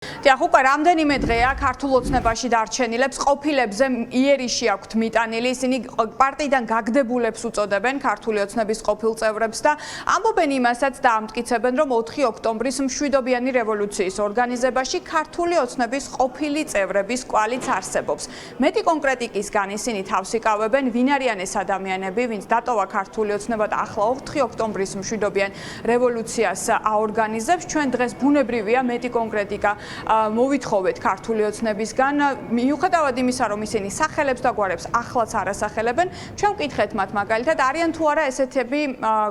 დიახ, უკვე რამდენიმე დღეა ქართულ ოცნებაში დარჩენილებს ყოფილებზე იერიში აქვთ მიტანილი, ისინი პარტიიდან გაგდებულებს უწოდებენ ქართული ოცნების ყოფილ წევრებს და ამბობენ იმასაც და ამტკიცებენ, რომ 4 ოქტომბრის მშვიდობიანი რევოლუციის ორგანიზებაში ქართული ოცნების ყოფილი წევრების კვალიც არსებობს. მეტი კონკრეტიკისგან ისინი თავს იკავებენ, ვინ არიან ეს ადამიანები, ვინც დატოვა ქართული ოცნება და ახლა 4 ოქტომბრის მშვიდობიან რევოლუციას აორგანიზებს. ჩვენ დღეს ბუნებრივია მეტი კონკრეტიკა მოვითხოვეთ ქართული ოცნებისგან, მიუხედავად იმისა, რომ ისინი სახელებს და გვარებს ახლაც არ ასახელებენ, ჩვენ ვკითხეთ მათ მაგალითად, არიან თუ არა ესეთები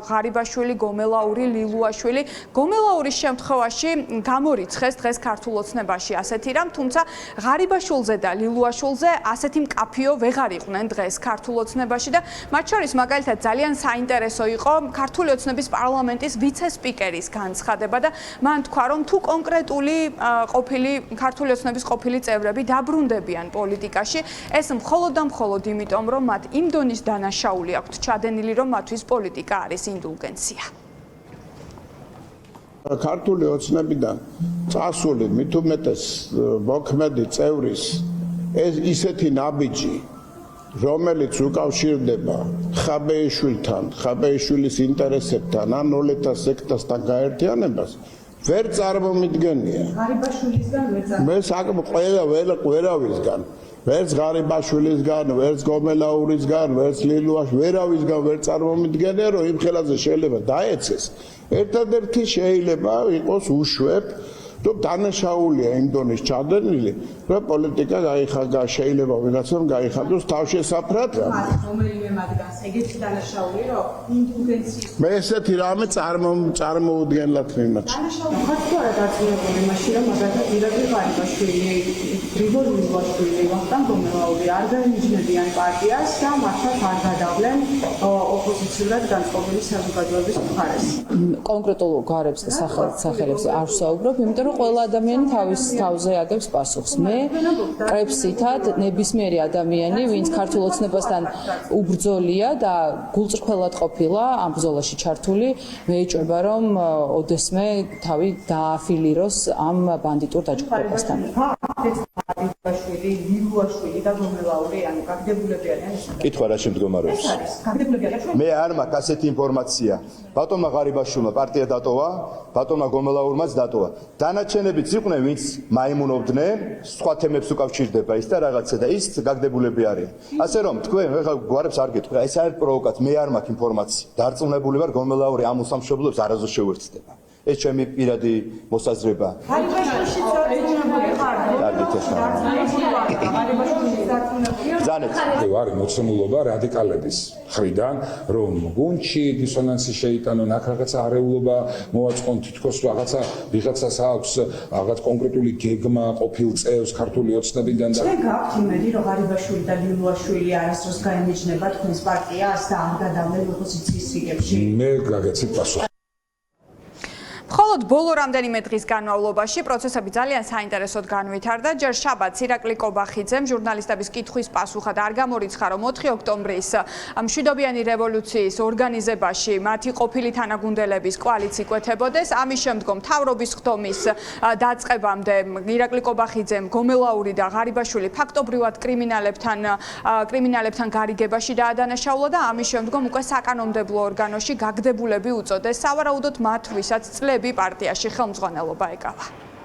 ღარიბაშვილი, გომელაური, ლილუაშვილი. გომელაურის შემთხვევაში გამორიცხეს დღეს ქართულ ოცნებაში ასეთი რამ, თუმცა ღარიბაშვილზე და ლილუაშვილზე ასეთი მკაფიო ვეღარ იყვნენ დღეს ქართულ ოცნებაში და მათ შორის მაგალითად ძალიან საინტერესო იყო ქართული ოცნების პარლამენტის ვიცე-სპიკერის განცხადება და მან თქვა, რომ თუ კონკრეტული ქართული ოცნების ყოფილი წევრები დაბრუნდებიან პოლიტიკაში, ეს მხოლოდ და მხოლოდ იმიტომ, რომ მათ იმ დონის დანაშაული აქვთ ჩადენილი, რომ მათთვის პოლიტიკა არის ინდულგენცია. ქართული ოცნებიდან წასული მით უმეტეს მოქმედი წევრის ეს ისეთი ნაბიჯი, რომელიც უკავშირდება ხაბეიშვილთან, ხაბეიშვილის ინტერესებთან, ან ნოლეთა სექტასთან გაერთიანებას, ვერ წარმომიდგენია. ღარიბაშვილისგან მე ყველავისგან, ვერც ღარიბაშვილისგან, ვერც გომელაურისგან, ვერც ლილუაშვილის, ვერავისგან ვერ წარმომიდგენია, რომ იმ ხელაზე შეიძლება დაეცეს. ერთადერთი შეიძლება იყოს უშვებ, რომ დანაშაულია იმ დონის ჩადენილი, რომ პოლიტიკა შეიძლება ვიღაცამ გაიხადოს თავშესაფრად. რომელიმე მათგანს ეგეთი დანაშაული, რომ ინდულგენციის მე ესეთი რამე წარმოუდგენლად მიმაჩნია. დანაშაული ხართ არა დაწინებული მაშინ, რომ მაგალითად ირაკლი ღარიბაშვილი, გრიგოლ ლილუაშვილი, ვახტანგ გომელაური არ დაინიშნებიან პარტიას და მართლაც არ გადავლენ ოპოზიციურად განწყობილი საზოგადოების მხარეს. კონკრეტულ გვარებს და სახელებს არ ვსაუბრობ, იმიტომ რომ ყველა ადამიანი თავის თავზე აგებს პასუხს. მე კრებსითად ნებისმიერი ადამიანი, ვინც ქართულ ოცნებასთან უბრძოლია და გულწრფელად ყოფილა ამ ბრძოლაში ჩართული, მეეჭვება, რომ ოდესმე თავი დააფილიროს ამ ბანდიტურ დაჯგუფებასთან. ღარიბაშვილი, ლილუაშვილი და გომელაური, ანუ გაგდებულები არიან ეს. კითხვა რა შემდგომარეობს? გაგდებულები არიან. მე არ მაქვს ასეთი ინფორმაცია. ბატონმა ღარიბაშვილმა პარტია დატოვა, ბატონმა გომელაურმაც დატოვა. დანარჩენებიც იყვნენ, ვინც მაიმუნობდნენ, სხვა თემებს უკავშირდება ის და რაღაცა და ის გაგდებულები არიან. ასე რომ თქვენ ხა გვარებს არ გეტყვი, ეს არის პროვოკაცია, მე არ მაქვს ინფორმაცია. დარწმუნებული ვარ, გომელაური ამ უსამშობლოებს არასდროს შეუერთდება. ეს ჩემი პირადი მოსაზრება. ღარიბაშვილში დარწმუნებული ხარ? ზანეთ. არის მოცემულობა რადიკალების მხრიდან, რომ გუნდში დისონანსი შეიტანონ, აქ რაღაცა არეულობა მოაწყონ, თითქოს ვიღაცას აქვს რაღაც კონკრეტული გეგმა ყოფილ წევს ქართული ოცნებიდან და ჩვენ გაქვთ იმედი, რომ ღარიბაშვილი და ლილუაშვილი არასდროს გაემიჯნება თქვენს პარტიას და არ გადავლენ ოპოზიციის რიგებში. მე გაგაცით პასუხი. მხოლოდ ბოლო რამდენიმე დღის განმავლობაში პროცესები ძალიან საინტერესოდ განვითარდა. ჯერ შაბათს ირაკლი კობახიძემ ჟურნალისტების კითხვის პასუხად არ გამორიცხა, რომ 4 ოქტომბრის მშვიდობიანი რევოლუციის ორგანიზებაში მათი ყოფილი თანაგუნდელების კვალიც იკვეთებოდეს. ამის შემდგომ მთავრობის ხდომის დაწყებამდე ირაკლი კობახიძემ გომელაური და ღარიბაშვილი ფაქტობრივად კრიმინალებთან გარიგებაში დაადანაშაულა და ამის შემდგომ უკვე საკანონმდებლო ორგანოში გაგდებულები უწოდეს. სავარაუდოდ მათ, ვისაც წლები პარტიაში ხელმძღვანელობა ეკავა.